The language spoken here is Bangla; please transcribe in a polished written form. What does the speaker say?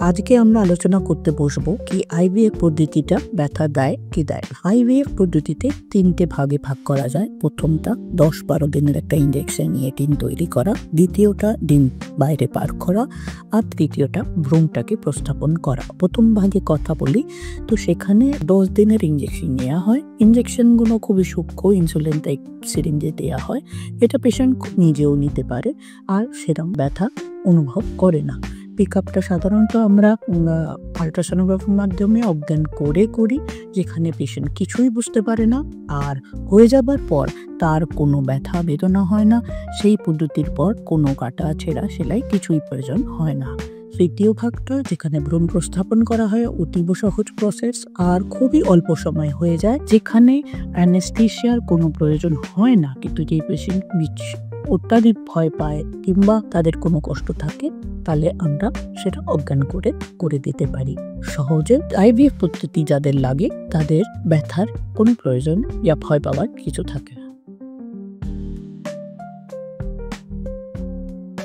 আজকে আমরা আলোচনা করতে বসবো কি আইভিএফ পদ্ধতিটা ব্যথা দেয় কি দেয়। আইভিএফ পদ্ধতিতে 3টে ভাগে ভাগ করা যায়। প্রথমটা 10-12 দিনের একটা ইনজেকশন নিয়ে ডিম তৈরি করা, দ্বিতীয়টা ডিম বাইরে পার করা, আর তৃতীয়টা ভ্রূণটাকে প্রস্থাপন করা। প্রথম ভাগে কথা বলি, তো সেখানে 10 দিনের ইনজেকশন নেওয়া হয়। ইনজেকশনগুলো খুবই সূক্ষ্ম, ইনসুলিন টাইপ সিরিঞ্জে দেওয়া হয়। এটা পেশেন্ট নিজেও নিতে পারে আর সেরকম ব্যথা অনুভব করে না। পিকআপটা সাধারণত আমরা আল্ট্রাসোনোগ্রাফির মাধ্যমে অজ্ঞান করে করি, যেখানে পেশেন্ট কিছুই বুঝতে পারে না আর হয়ে যাবার পর তার কোনো ব্যথা বেদনা হয় না। সেই পদ্ধতির পর কোনো কাটা ছেঁড়া সেলাই কিছুই প্রয়োজন হয় না। তৃতীয় ভাগটা যেখানে ভ্রূণ প্রস্থাপন করা হয়, অতীব সহজ প্রসেস আর খুবই অল্প সময় হয়ে যায়, যেখানে অ্যানেস্থেশিয়ার কোনো প্রয়োজন হয় না। কিন্তু যে পেশেন্ট অত্যাধিক ভয় পায় কিংবা তাদের কোনো কষ্ট থাকে, তাহলে আমরা সেটা অজ্ঞান করে দিতে পারি সহজে। আইভিএফ পদ্ধতি যাদের লাগে তাদের ব্যথার কোনো প্রয়োজন ইয়া ভয় পাওয়ার কিছু থাকে না।